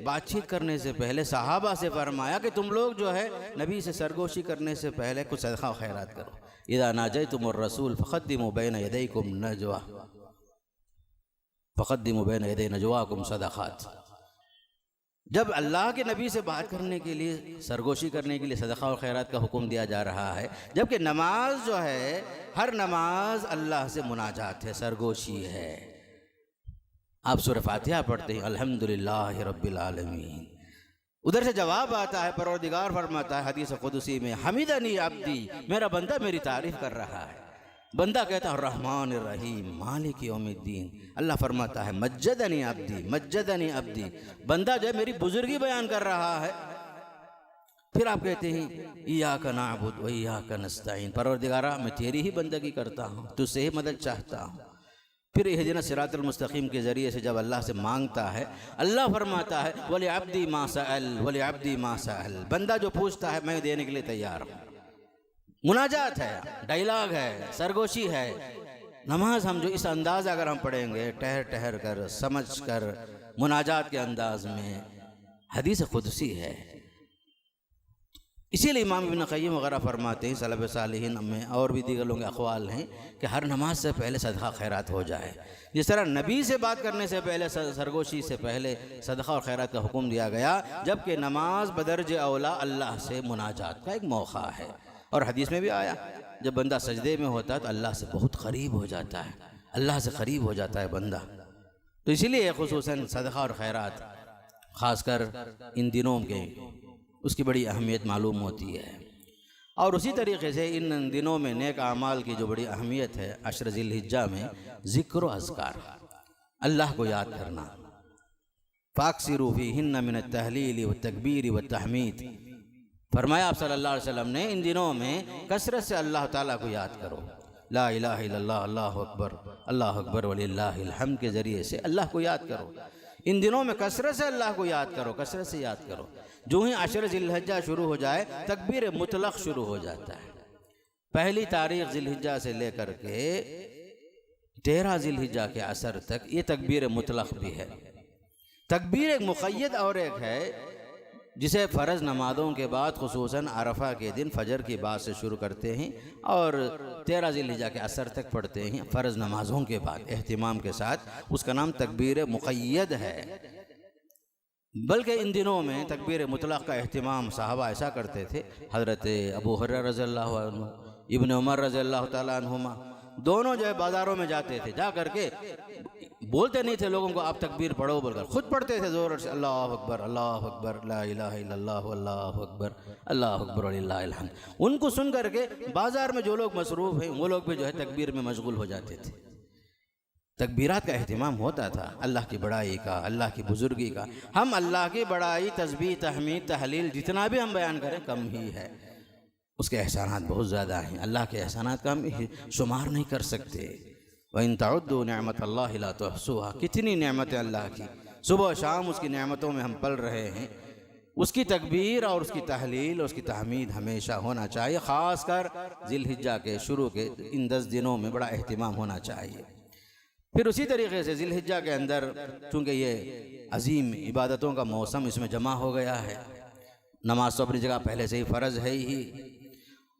बातचीत करने से पहले सहाबा से फरमाया कि तुम लोग जो है नबी से सरगोशी करने से पहले कुछ सदक़ा खैरात करो। इज़ा नाजयतुमुर रसूल फ़क़द्दिमू बैन यदैकुम नजवा, फ़क़द्दिमू बैन यदै नजवाकुम सदक़ात। जब अल्लाह के नबी से बात करने के लिए, सरगोशी करने के लिए सदक़ा और खैरात का हुक्म दिया जा रहा है, जबकि नमाज जो है हर नमाज अल्लाह से मुनाजात है, सरगोशी है। आप सूरह फातिहा पढ़ते हैं, अल्हम्दुलिल्लाहि रब्बिल आलमीन, उधर से जवाब आता है, परवरदिगार फरमाता है हदीस कुदसी में, हमीदनी अब्दी, मेरा बंदा मेरी तारीफ़ कर रहा है। बंदा कहता है रहमान रहीम मालिक यौमिद्दीन, अल्लाह फरमाता है मज्जदनी अब्दी, मज्जदनी अब्दी, बंदा जो है मेरी बुजुर्गी बयान कर रहा है। फिर आप कहते हैं इय्याका नअबुदु व इय्याका नस्तईन, परवरदिगारा मैं तेरी ही बंदगी करता हूँ, तुझसे ही मदद चाहता हूँ। फिर इहदिना सिरातल मुस्तकीम के ज़रिए से जब अल्लाह से मांगता है, अल्लाह फरमाता है वली अब्दी मा सअल, वली अब्दी मा सअल, बंदा जो पूछता है मैं देने के लिए तैयार हूँ। मुनाजात है, डायलॉग है, सरगोशी है। नमाज हम जो इस अंदाज़ अगर हम पढ़ेंगे, ठहर ठहर कर, समझ कर, मुनाजात के अंदाज में, हदीस कुदसी है। इसीलिए इमाम इब्न क़य्यिम वगैरह फरमाते हैं, सलफ़ सालिहीन में और भी दीगर लोगों के अक़वाल हैं कि हर नमाज से पहले सदक़ा खैरात हो जाए। जिस तरह नबी से बात करने से पहले, सरगोशी से पहले सदक़ा और खैरात का हुक्म दिया गया, जबकि नमाज बदर्ज औला अल्लाह से मुनाजात का एक मौका है। और हदीस में भी आया, जब बंदा सजदे में होता है तो अल्लाह से बहुत करीब हो जाता है, अल्लाह से करीब हो जाता है बंदा। तो इसीलिए ख़ुसूसन सदक़ा और खैरात ख़ासकर इन दिनों के उसकी बड़ी अहमियत मालूम होती है। और उसी तरीके से इन दिनों में नेक आमाल की जो बड़ी अहमियत है, अशर ज़िलहिज्जा में ज़िक्र व अज़कार, अल्लाह को याद करना, फ़ाक्सिरू फ़ीहिन्ना मिन अत-तहलील व तकबीर व तहमीद। फरमाया आप सल्लल्लाहु अलैहि वसल्लम ने इन दिनों में कसरत से अल्लाह ताला को याद करो, ला इलाहा इल्लल्लाह अल्लाहु अकबर वलिल्लाहिल हम्द के ज़रिए से अल्लाह को याद करो। इन दिनों में कसरत से अल्लाह को याद करो, कसरत से याद करो। जो ही अशर ज़िलहिज्जा शुरू हो जाए, तकबीर मुतलक़ शुरू हो जाता है। पहली तारीख़ ज़िलहिज्जा से लेकर के 13 ज़िलहिज्जा के असर तक ये तकबीर मुतलक़ भी है। तकबीर एक मुक़य्यद और एक है जिसे फ़र्ज़ नमाज़ों के बाद ख़ुसूसन अरफ़ा के दिन फ़जर की बात से शुरू करते हैं और 13 ज़िलहिज्जा के असर तक पढ़ते हैं फ़र्ज़ नमाज़ों के बाद एहतिमाम के साथ। उसका नाम तकबीर मुक़य्यद है। बल्कि इन दिनों में तकबीर मुतलक़ का एहतिमाम सहाबा ऐसा करते थे। हज़रत अबू हुरैरा रज़ियल्लाहु अन्हु, इब्न उमर रज़ियल्लाहु ताला अन्हुमा, दोनों जो है बाज़ारों में जाते थे, जा करके बोलते नहीं थे लोगों को आप तकबीर पढ़ो बोलकर, खुद पढ़ते थे ज़ोर से, अल्लाहु अकबर ला इलाहा इल्लल्लाह अल्लाहु अकबर वलिल्लाहिल हम्द। उनको सुन करके बाज़ार में जो लोग मसरूफ़ हैं वो लोग भी जो है तकबीर में मशगूल हो जाते थे। तकबीरात का अहतमाम होता था, अल्लाह की बड़ाई का, अल्लाह की बुज़ुर्गी का। हम अल्लाह की बड़ाई, तस्बीह, तहमीद, तहलील जितना भी हम बयान करें कम ही है। उसके एहसानात बहुत ज़्यादा हैं, अल्लाह के एहसानात का हम शुमार नहीं कर सकते। व इन तअद्दू निअमतल्लाहि ला तुहसूहा, कितनी नेमतें अल्लाह की, सुबह शाम उसकी नेमतों में हम पल रहे हैं। उसकी तकबीर और उसकी तहलील, उसकी तहमीद हमेशा होना चाहिए। ख़ासकर ज़िलहिज्जा के शुरू के इन 10 दिनों में बड़ा अहतमाम होना चाहिए। फिर उसी तरीके से ज़िलहिज्जा के अंदर चूँकि ये अजीम इबादतों का मौसम इसमें जमा हो गया है, नमाज तो अपनी जगह पहले से ही फ़र्ज़ है ही,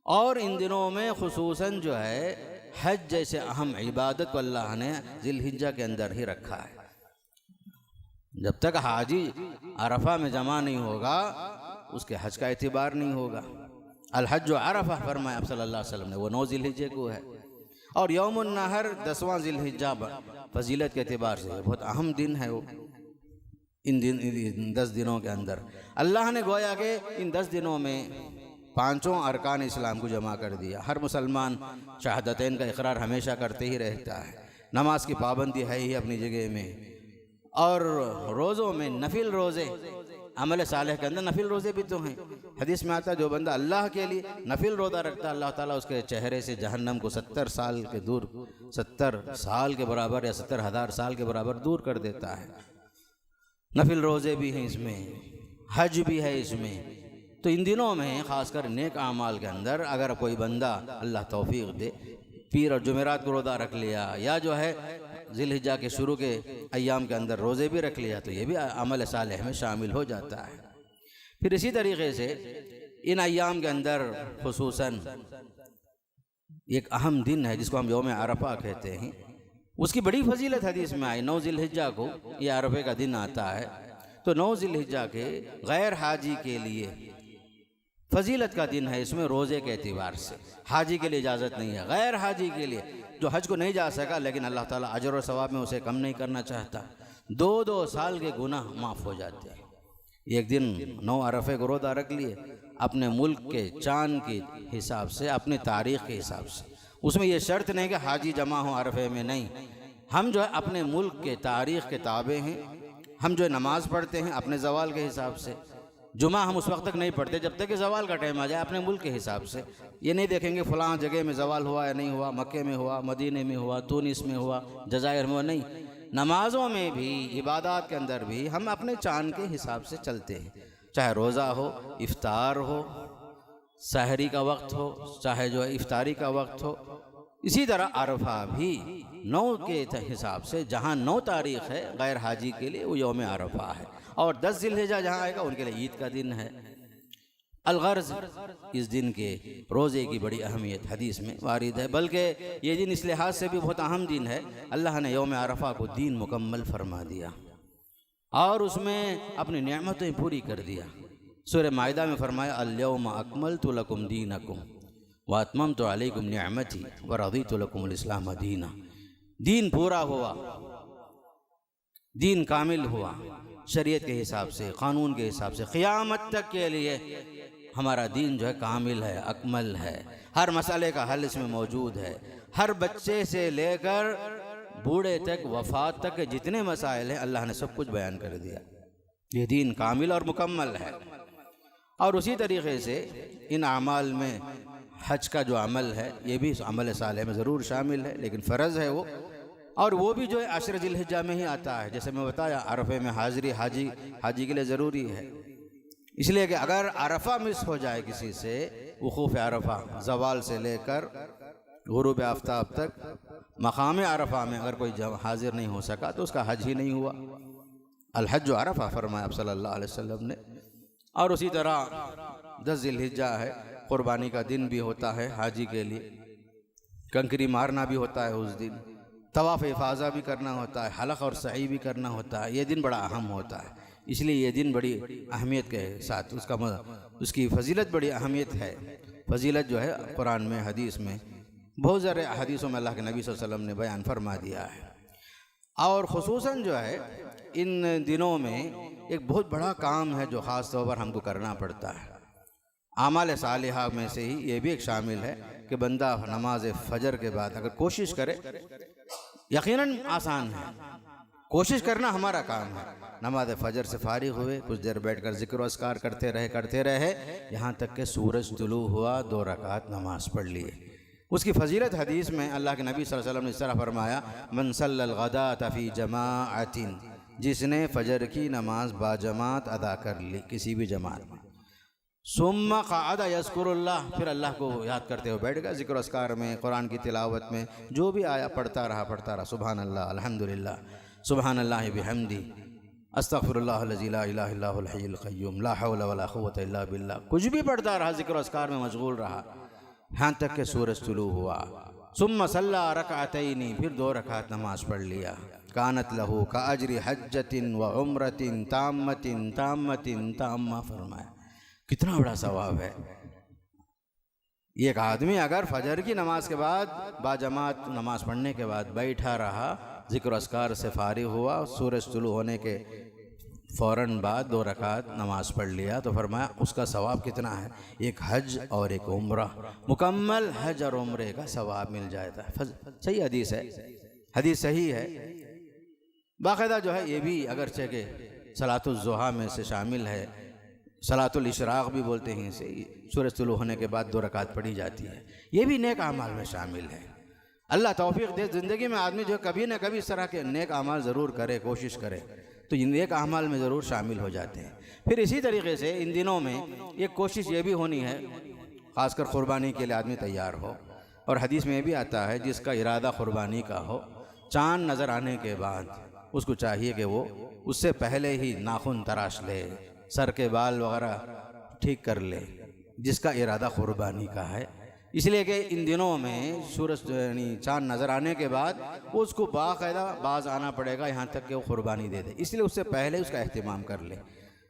और इन दिनों में खुसूसन जो है हज जैसे अहम इबादत को अल्लाह ने ज़िलहिज्जा के अंदर ही रखा है। जब तक हाजी अरफा में जमा नहीं होगा उसके हज का एतबार नहीं होगा। अल हज अरफा फरमाया आप सल्लल्लाहु अलैहि वसल्लम ने, वो 9 ज़िलहिज्जे को है। और यौमुन नहर 10वां ज़िलहिज्जा फजीलत के एतबार से बहुत अहम दिन है वो। इन 10 दिनों के अंदर अल्लाह ने गोया कि इन 10 दिनों में 5 अरकान इस्लाम को जमा कर दिया। हर मुसलमान शहादतैन का इकरार हमेशा करते ही रहता है, नमाज की पाबंदी है ही अपनी जगह में, और रोज़ों में नफिल रोज़े, अमल सालेह के अंदर नफिल रोज़े भी तो हैं। हदीस में आता है जो बंदा अल्लाह के लिए नफिल रोज़ा रखता है अल्लाह ताला उसके चेहरे से जहन्नम को 70 साल के दूर, 70 साल के बराबर या 70,000 साल के बराबर दूर कर देता है। नफिल रोज़े भी हैं इसमें, हज भी है इसमें। तो इन दिनों में ख़ासकर नेक आमाल के अंदर अगर कोई बंदा अल्लाह तौफीक दे, पीर और जुमेरात को रोज़ा रख लिया, या जो है ज़िलहिज्जा के शुरू के अय्याम के अंदर रोज़े भी रख लिया, तो ये भी अमल सालेह में शामिल हो जाता है। फिर इसी तरीके से इन अय्याम के अंदर खुसूसन एक अहम दिन है जिसको हम यौम अरफा कहते हैं, उसकी बड़ी फजीलत हदीस में आई। 9 ज़िलहिज्जा को ये अरफे का दिन आता है, तो 9 ज़िलहिज्जा के गैर हाजी के लिए फजीलत का दिन है। इसमें रोज़े के एतबार से हाजी के लिए इजाज़त नहीं है, गैर हाजी के लिए जो हज को नहीं जा सका लेकिन अल्लाह ताला अजर और सवाब में उसे कम नहीं करना चाहता, 2-2 साल के गुनाह माफ़ हो जाते हैं। एक दिन 9 अरफे को रोज़ा रख लिए अपने मुल्क के चाँद के हिसाब से, अपने तारीख़ के हिसाब से। उसमें यह शर्त नहीं कि हाजी जमा हो अरफे में, नहीं, हम जो है अपने मुल्क के तारीख़ के ताबे हैं। हम जो है नमाज़ पढ़ते हैं अपने ज़वाल के हिसाब से, जुमा हम उस वक्त तक नहीं पढ़ते जब तक कि ज़वाल का टाइम आ जाए, अपने मुल्क के हिसाब से। ये नहीं देखेंगे फ़लाँ जगह में ज़वाल हुआ या नहीं हुआ, मक्के में हुआ, मदीने में हुआ, तुनिस में हुआ, जज़ायर में हुआ, नहीं। नमाज़ों में भी, इबादत के अंदर भी हम अपने चाँद के हिसाब से चलते हैं, चाहे रोज़ा हो, इफ्तार हो, सहरी का वक्त हो, चाहे जो है इफ्तारी का वक्त हो। इसी तरह अरफा भी 9 के हिसाब से, जहाँ 9 तारीख़ है गैर हाजी के लिए वो यौम अरफा है, और 10 ज़िलहिज्जा जहाँ आएगा उनके लिए ईद का दिन है। अलगर्ज़ इस दिन के रोज़े की बड़ी अहमियत हदीस में वारिद है, बल्कि ये दिन इस लिहाज से भी बहुत अहम दिन है, अल्लाह ने यौम अरफा को दीन मुकम्मल फरमा दिया और उसमें अपनी नेमतें पूरी कर दिया। सूरह माइदा में फरमाया अल-यौम अकमलतु लकुम दीनकुम व अतममतु अलैकुम निअमती व रदीतु लकुमुल इस्लाम दीना। दीन पूरा हुआ, दीन कामिल हुआ, शरीयत के हिसाब से, क़ानून के हिसाब से, क़यामत तक के लिए हमारा दीन जो है कामिल है, अकमल है। हर मसले का हल इसमें मौजूद है। हर बच्चे से लेकर बूढ़े तक, वफ़ात तक के जितने मसाइल हैं अल्लाह ने सब कुछ बयान कर दिया। ये दीन कामिल और मुकम्मल है। और उसी तरीके से इन अमाल में हज का जो अमल है ये भी अमल सालेह में ज़रूर शामिल है, लेकिन फ़र्ज़ है वो, और वो भी जो है 10 ज़िलहिज्जा में ही आता है। जैसे मैं बताया अरफे में हाज़िरी हाजी के लिए ज़रूरी है, इसलिए कि अगर अरफा मिस हो जाए किसी से, वक़ूफ़ अरफा ज़वाल से लेकर गुरूब आफ्ताब तक, मक़ाम अरफा में अगर कोई हाज़िर नहीं हो सका तो उसका हज ही नहीं हुआ। अल हज अरफा फरमाया आप सल्लल्लाहु अलैहि वसल्लम ने। और उसी तरह 10 ज़िलहिज्जा है, क़ुरबानी का दिन भी होता है हाजी के लिए, कंकरी मारना भी होता है उस दिन, तवाफ़ इफ़ाज़ा भी करना होता है, हलक़ और सई भी करना होता है। ये दिन बड़ा अहम होता है, इसलिए ये दिन बड़ी अहमियत के साथ उसकी फ़जीलत बड़ी अहमियत है। फ़जीलत जो है कुरान में, हदीस में, बहुत सारे हदीसों में अल्लाह के नबी सल्लल्लाहु अलैहि वसल्लम ने बयान फरमा दिया है। और ख़ुसूसन जो है इन दिनों में एक बहुत बड़ा काम है जो ख़ास तौर पर हमको करना पड़ता है। आमाल सालिहा में से ही ये भी एक शामिल है कि बंदा नमाज फ़जर के बाद अगर कोशिश करे यकीनन आसान है, कोशिश करना हमारा काम है। नमाज फजर से फारिग हुए, कुछ देर बैठकर जिक्र अस्कार करते रहे यहाँ तक कि सूरज तुलू हुआ, 2 रकात नमाज पढ़ लिए। उसकी फजीलत हदीस में अल्लाह के नबी सल्लल्लाहु अलैहि वसल्लम ने इस तरह फरमाया, मन सल्लल गदात फी जमाअतिन, जिसने फजर की नमाज बाजमात अदा कर ली किसी भी जमात में, सुम्मा क़अद यज़कुरुल्लाह, फिर अल्लाह को याद करते हुए बैठ गया जिक्र अस्कार में, कुरान की तिलावत में, जो भी आया पढ़ता रहा, सुबहान अल्लाह, अल्हम्दुलिल्लाह, सुबहान अल्लाह बिहम्दी, अस्तग़फिरुल्लाह लज़ी ला इलाहा इल्ला हुवल हय्युल क़य्यूम, ला हौला वला क़ुव्वता इल्ला बिल्लाह। कुछ भी पढ़ता रहा, जिक्र अस्कार में मशगूल रहा, यहाँ तक के सूरज तुलू हुआ। सुम्मा सल्ला रकअतैनी, फिर 2 रकात नमाज पढ़ लिया। कानत लहू का अजरी हज्जतिन व उम्रतिन ताम्मतिन ताम्मतिन ताम्मा, फरमाया कितना बड़ा सवाब है। एक आदमी अगर फजर की नमाज के बाद बाजमात नमाज पढ़ने के बाद बैठा रहा, जिक्र अस्कार से फारिग हुआ, सूरज तुलू होने के फ़ौरन बाद 2 रकात नमाज पढ़ लिया, तो फरमाया उसका सवाब कितना है, एक हज और एक उम्रा, मुकम्मल हज और उम्रे का सवाब मिल जाता है। सही हदीस है, हदीस सही है। बाकायदा जो है ये भी अगरचे के सलातुल ज़ुहा में से शामिल है, सलातुल इशराक़ भी बोलते हैं इसे, सूरज तुलू होने के बाद 2 रकात पढ़ी जाती है, ये भी नेक अमाल में शामिल है। अल्लाह तौफीक दे, ज़िंदगी में आदमी जो कभी न कभी इस तरह के नेक अमाल ज़रूर करे, कोशिश करे, तो इन नेक अमाल में ज़रूर शामिल हो जाते हैं। फिर इसी तरीके से इन दिनों में एक कोशिश ये भी होनी है, ख़ासकर क़ुरबानी के लिए आदमी तैयार हो, और हदीस में भी आता है जिसका इरादा क़ुरबानी का हो, चाँद नज़र आने के बाद उसको चाहिए कि वो उससे पहले ही नाखून तराश ले, सर के बाल वगैरह ठीक कर ले, जिसका इरादा क़ुरबानी का है। इसलिए कि इन दिनों में सूरज यानी चाँद नज़र आने के बाद वो उसको बाकायदा बाज आना पड़ेगा, यहाँ तक कि वो क़ुरबानी दे दे, इसलिए उससे पहले उसका अहतमाम कर ले।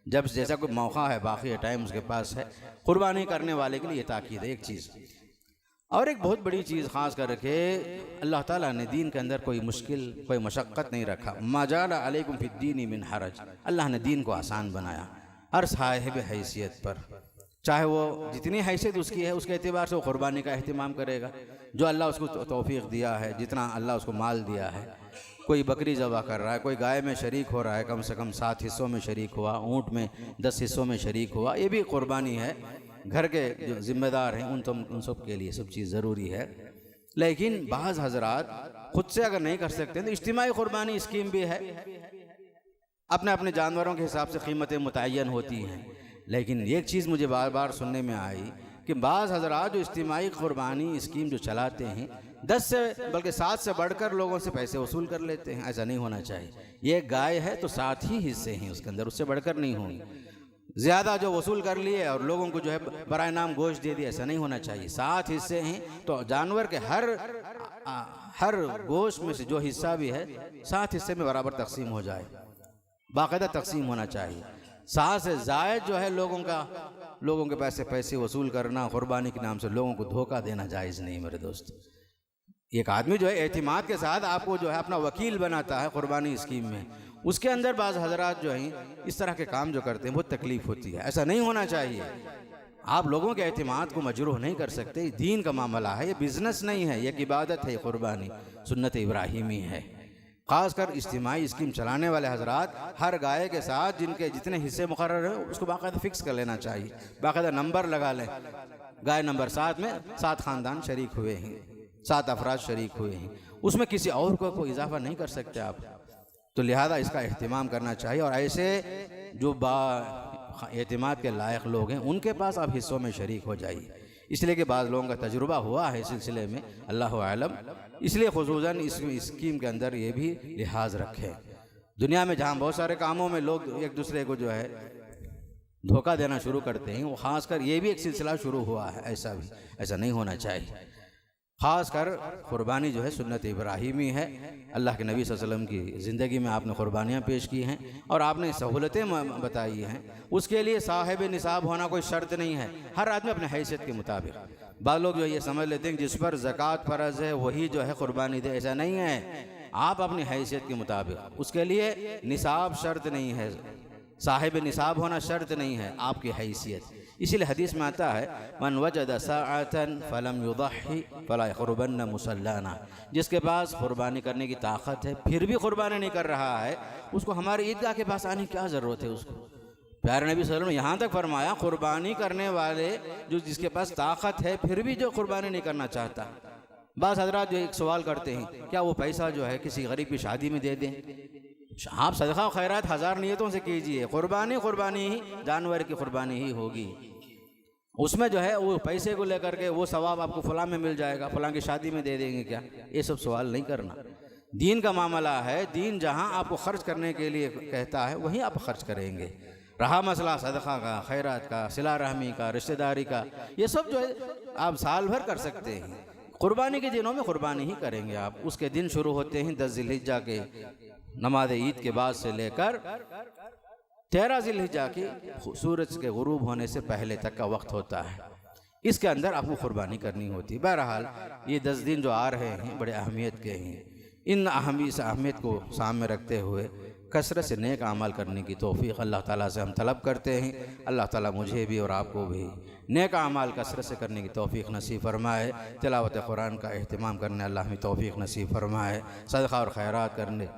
जब जैसा कोई मौका है, बाकी टाइम उसके पास है, क़ुरबानी करने वाले के लिए ये ताकीद है एक चीज़। और एक बहुत बड़ी चीज़ ख़ास करके अल्लाह ताला ने दीन के अंदर कोई मुश्किल, कोई मशक्क़त नहीं रखा। मा जाअल अलैकुम फिद्दीन मिन हरज, अल्लाह ने दीन को आसान बनाया हर साहिब हैसियत पर, चाहे वो जितनी हैसियत उसकी है उसके एतबार से वो क़ुरबानी का अहतमाम करेगा। जो अल्लाह उसको तौफीक दिया है, जितना अल्लाह उसको माल दिया है, कोई बकरी ज़बह कर रहा है, कोई गाय में शरीक हो रहा है, कम से कम 7 हिस्सों में शरीक हुआ, ऊँट में 10 हिस्सों में शरीक हुआ, ये भी क़ुरबानी है। घर के जो ज़िम्मेदार हैं उन सब के लिए सब चीज़ ज़रूरी है। लेकिन बाज़ हज़रात ख़ुद से अगर नहीं कर सकते तो इज्तिमाई क़ुरबानी स्कीम भी है, अपने अपने जानवरों के हिसाब से कीमतें मुतय्यन होती हैं। लेकिन एक चीज़ मुझे बार बार सुनने में आई कि बाज़ हज़रात जो इज्तिमाई क़ुरबानी स्कीम जो चलाते हैं, 10 से बल्कि 7 से बढ़कर लोगों से पैसे वसूल कर लेते हैं। ऐसा नहीं होना चाहिए। ये गाय है तो 7 ही हिस्से हैं उसके अंदर, उससे बढ़कर नहीं होंगे। ज़्यादा जो वसूल कर लिए और लोगों को जो है बराए नाम गोश्त दे दिया, ऐसा नहीं होना चाहिए। 7 हिस्से हैं तो जानवर के हर गोश्त में से जो हिस्सा भी है 7 हिस्से में बराबर तकसीम हो जाए, बाकायदा तकसीम होना चाहिए। 7 से ज़ायद जो है लोगों के पैसे वसूल करना क़ुरबानी के नाम से लोगों को धोखा देना जायज़ नहीं मेरे दोस्त। एक आदमी जो है एतिमाद के साथ आपको जो है अपना वकील बनाता है क़ुरबानी स्कीम में, उसके अंदर बाज़ हज़रात जो हैं इस तरह के काम जो करते हैं बहुत तकलीफ़ होती है। ऐसा नहीं होना चाहिए। आप लोगों के एतिमाद को मजरूह नहीं कर सकते। दीन का मामला है, ये बिज़नेस नहीं है, ये इबादत है। क़ुरबानी सुन्नत इब्राहीमी है। ख़ासकर इज्तिमाई स्कीम चलाने वाले हज़रात हर गाय के साथ जिनके जितने हिस्से मुकर्रर हैं उसको बाकायदा फ़िक्स कर लेना चाहिए, बाकायदा नंबर लगा लें। गाय नंबर 7 में 7 ख़ानदान शरीक हुए हैं, 7 अफराद शरीक हुए हैं, उसमें किसी और को कोई इजाफा नहीं कर सकते आप। तो लिहाजा इसका एहतिमाम करना चाहिए। और ऐसे जो एतिमाद के लायक लोग हैं उनके पास आप हिस्सों में शरीक हो जाइए। इसलिए कि बाज़ लोगों का तजुर्बा हुआ है इस सिलसिले में, अल्लाह आलम। इसलिए खुसूसन इस स्कीम के अंदर ये भी लिहाज रखें। दुनिया में जहाँ बहुत सारे कामों में लोग एक दूसरे को जो है धोखा देना शुरू करते हैं, वो ख़ासकर ये भी एक सिलसिला शुरू हुआ है। ऐसा नहीं होना चाहिए। ख़ासकर क़ुरबानी जो है सुन्नत इब्राहीमी है। अल्लाह के नबी सल्लल्लाहु अलैहि वसल्लम की ज़िंदगी में आपने क़ुरबानियाँ पेश की हैं और आपने सहूलतें बताई हैं। उसके लिए साहिब निसाब होना कोई शर्त नहीं है, हर आदमी अपने हैसियत के मुताबिक। बाद लोग जो ये समझ लेते हैं कि जिस पर ज़कात फ़र्ज़ है वही जो है क़ुरबानी दे, ऐसा नहीं है। आप अपनी हैसियत के मुताबिक, उसके लिए निसाब शर्त नहीं है, साहिब निसाब होना शर्त नहीं है, आपकी हैसियत। इसीलिए हदीस में आता है मन वजद साअतन फलम युदही फला यक़रबन्न मुसल्लाना, जिसके पास क़ुरबानी करने की ताकत है फिर भी क़ुरबानी नहीं कर रहा है, उसको हमारे ईदगाह के पास आने की क्या ज़रूरत है। उसको प्यारे नबी सल्लल्लाहु अलैहि वसल्लम ने यहाँ तक फरमाया क़ुरबानी करने वाले जो जिसके पास ताकत है फिर भी जो क़ुरबानी नहीं करना चाहता। बाज़ हज़रात जो एक सवाल करते हैं क्या वो पैसा जो है किसी गरीब की शादी में दे दें। आप सदका खैरात हज़ार नियतों से कीजिए, क़ुरबानी ही जानवर की क़ुरबानी ही होगी। उसमें जो है वो पैसे को लेकर के वो सवाब आपको फ़लाँ में मिल जाएगा, फ़लाँ की शादी में दे देंगे क्या, ये सब सवाल नहीं करना। दीन का मामला है, दीन जहाँ आपको ख़र्च करने के लिए कहता है वहीं आप ख़र्च करेंगे। रहा मसला सदका का, खैरात का, सिला रहमी का, रिश्तेदारी का, ये सब जो है आप साल भर कर सकते हैं। क़ुरबानी के दिनों में क़ुरबानी ही करेंगे आप। उसके दिन शुरू होते हैं 10 ज़िलहिज्जा के नमाज ईद के बाद से लेकर 13 ज़िलहिज्जा की सूरज के गुरूब होने से पहले तक का वक्त होता है। इसके अंदर आपको क़ुरबानी करनी होती है। बहरहाल ये 10 दिन जो आ रहे हैं बड़े अहमियत के हैं। इन अहमियत को सामने रखते हुए कसरत से नेक अमल करने की तौफ़ीक़ अल्लाह ताला से हम तलब करते हैं। अल्लाह ताला मुझे भी और आपको भी नेक अमल कसरत से करने की तौफ़ीक़ नसीब फरमाए। तिलावत कुरान का एहतिमाम करने अल्लाह हमें तौफ़ीक़ नसीब फरमाए। सदका और खैरात करने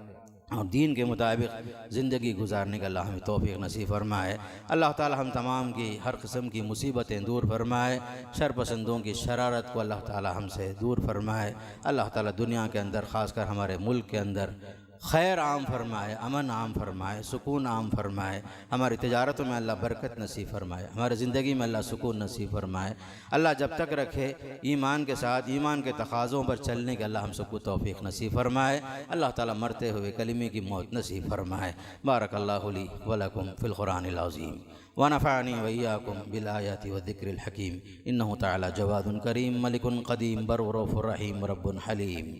और दीन के मुताबिक ज़िंदगी गुजारने का अल्लाह हमें तौफ़ीक़ नसीब फरमाए। अल्लाह ताला हम तमाम की हर किस्म की मुसीबतें दूर फरमाए। शर पसंदों की शरारत को अल्लाह ताला हमसे दूर फरमाए। अल्लाह ताला दुनिया के अंदर ख़ासकर हमारे मुल्क के अंदर खैर आम फरमाए, अमन आम फरमाए, सुकून आम फरमाए। हमारी तिजारतों में अल्लाह बरकत नसीब फरमाए, हमारी ज़िंदगी में अल्लाह सुकून नसीब फरमाए। अल्लाह जब तक रखे ईमान के साथ ईमान के तकाज़ों पर चलने के अल्लाह हम सबको तौफ़ीक़ नसीब फरमाए। अल्लाह ताला मरते हुए कलिमे की मौत नसीब फरमाए। बारकल्लाहु ली व लकुम फ़िल क़ुरानिल अज़ीम व नफ़अनी व इय्याकुम बिल आयाति व ज़िक्रिल हकीम। इन्नहु तआला जवादुन करीम मलिकुन क़दीम बर्र रऊफ़ुर रहीम रब्बुन हलीम।